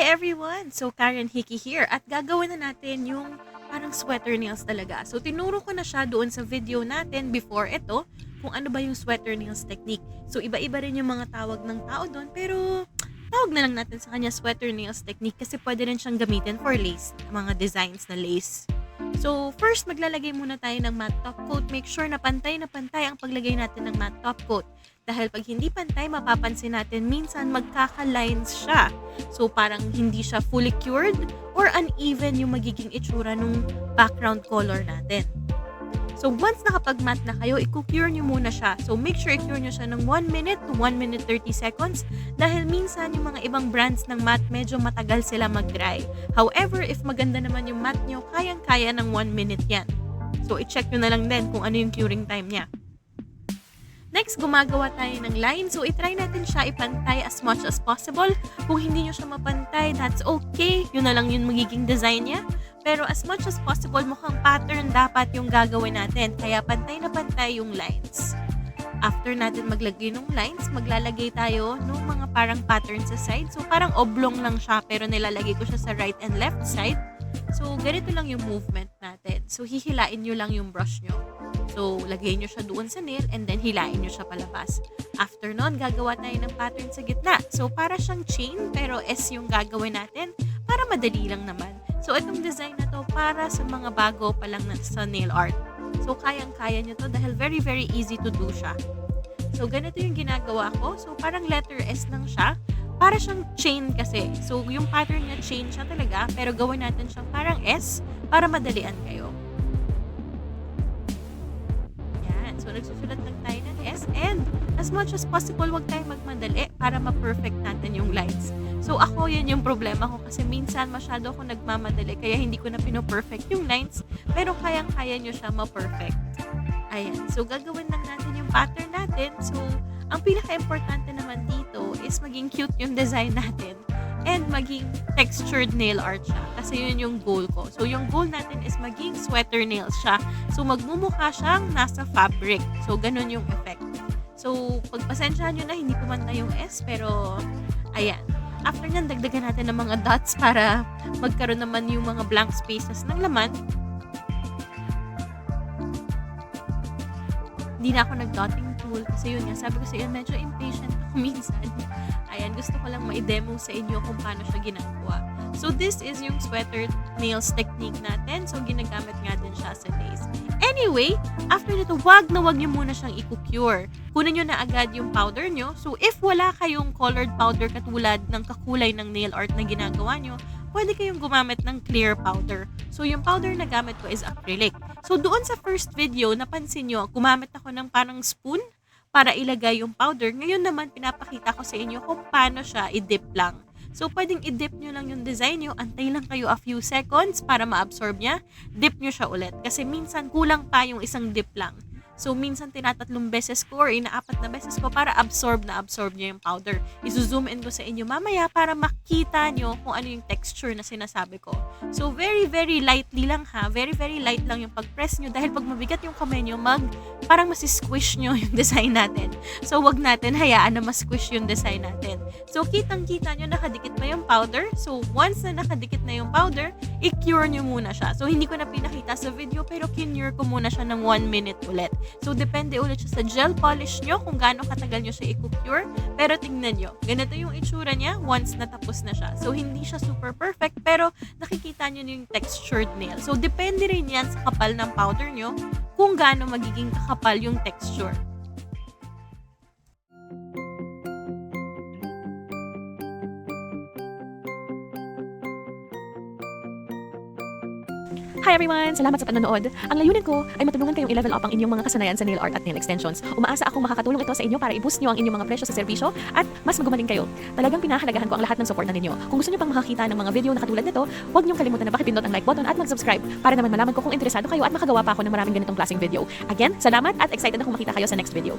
everyone! So, Karen Hickey here at gagawin na natin yung parang sweater nails talaga. So, tinuro ko na siya doon sa video natin before ito kung ano ba yung sweater nails technique. So, iba-iba rin yung mga tawag ng tao doon pero tawag na lang natin sa kanya sweater nails technique kasi pwede rin siyang gamitin for lace, mga designs na lace. So, first maglalagay muna tayo ng matte top coat. Make sure na pantay ang paglagay natin ng matte top coat. Dahil pag hindi pantay, mapapansin natin minsan magkaka-lines siya. So, parang hindi siya fully cured or uneven yung magiging itsura nung background color natin. So, once nakapag-matte na kayo, i-cure nyo muna siya. So, make sure i-cure nyo siya ng 1 minute to 1 minute 30 seconds dahil minsan yung mga ibang brands ng matte medyo matagal sila mag-dry. However, if maganda naman yung matte nyo, kayang-kaya ng 1 minute yan. So, i-check nyo na lang din kung ano yung curing time niya. Next, gumagawa tayo ng line. So, itry natin siya ipantay as much as possible. Kung hindi nyo siya mapantay, that's okay. Yun na lang yung magiging design niya. Pero as much as possible, mukhang pattern dapat yung gagawin natin. Kaya pantay na pantay yung lines. After natin maglagay ng lines, maglalagay tayo ng mga parang pattern sa side. So, parang oblong lang siya pero nilalagay ko siya sa right and left side. So, ganito lang yung movement natin. So, hihilain nyo lang yung brush nyo. So, lagay nyo siya doon sa nail and then hilain nyo siya palabas. After nun, gagawa tayo ng pattern sa gitna. So, para siyang chain pero S yung gagawin natin para madali lang naman. So, itong design na to para sa mga bago pa lang sa nail art. So, kayang-kaya nyo to dahil very, very easy to do siya. So, ganito yung ginagawa ko. So, parang letter S lang siya. Para siyang chain kasi. So, yung pattern niya, chain siya talaga. Pero gawin natin siyang parang S para madalian kayo. Yan. So, nagsusulat lang tayo ng S. And, as much as possible, huwag tayong magmadali para ma-perfect natin yung lines. So, ako, yan yung problema ko. Kasi minsan, masyado ako nagmamadali. Kaya hindi ko na pino-perfect yung lines. Pero kayang-kaya nyo siya ma-perfect. Ayan. So, gagawin lang natin yung pattern natin. So, ang pinaka-importante naman dito is maging cute yung design natin and maging textured nail art siya. Kasi yun yung goal ko. So, yung goal natin is maging sweater nails siya. So, magmumukha siyang nasa fabric. So, ganun yung effect. So, pagpasensyahan nyo na, hindi pumanta yung S, pero, ayan. After nyan, dagdagan natin ng mga dots para magkaroon naman yung mga blank spaces ng laman. Hindi na ako nag-dotting tool kasi yun nga, sabi ko sa iyo, medyo impatient ako minsan. Ayan, gusto ko lang ma-demo sa inyo kung paano siya ginagawa. So, this is yung sweater nails technique natin. So, ginagamit nga din siya sa lace. Anyway, after nito, wag nyo muna siyang i-cure. Kunin nyo na agad yung powder nyo. So, if wala kayong colored powder katulad ng kakulay ng nail art na ginagawa nyo, pwede kayong gumamit ng clear powder. So, yung powder na gamit ko is acrylic. So, doon sa first video, napansin nyo, gumamit ako ng parang spoon para ilagay yung powder. Ngayon naman, pinapakita ko sa inyo kung paano siya i-dip lang. So, pwedeng i-dip nyo lang yung design nyo, antay lang kayo a few seconds para ma-absorb niya, dip nyo siya ulit. Kasi minsan, kulang pa yung isang dip lang. So, minsan tinatatlong beses ko or inaapat na beses ko para absorb niya yung powder. I-zoom in ko sa inyo mamaya para makita nyo kung ano yung texture na sinasabi ko. So, very, very lightly lang ha. Very, very light lang yung pag-press nyo dahil pag mabigat yung kamay nyo, parang masisquish nyo yung design natin. So, wag natin hayaan na masquish yung design natin. So, kitang-kita nyo nakadikit na yung powder. So, once na nakadikit na yung powder, i-cure nyo muna siya. So, hindi ko na pinakita sa video pero kinure ko muna siya ng 1 minute ulit. So, depende ulit siya sa gel polish nyo kung gaano katagal nyo siya i-cure. Pero tingnan nyo, ganito yung itsura niya once natapos na siya. So, hindi siya super perfect pero nakikita nyo yung textured nail. So, depende rin yan sa kapal ng powder nyo kung gaano magiging kakapal yung texture. Hi everyone! Salamat sa panonood. Ang layunin ko ay matulungan kayong i-level up ang inyong mga kasanayan sa nail art at nail extensions. Umaasa akong makakatulong ito sa inyo para i-boost nyo ang inyong mga presyo sa serbisyo at mas magumaling kayo. Talagang pinahalagahan ko ang lahat ng support na ninyo. Kung gusto nyo pang makakita ng mga video na katulad nito, huwag nyong kalimutan na pakipindot ang like button at mag-subscribe para naman malaman ko kung interesado kayo at makagawa pa ako ng maraming ganitong klaseng video. Again, salamat at excited akong makita kayo sa next video.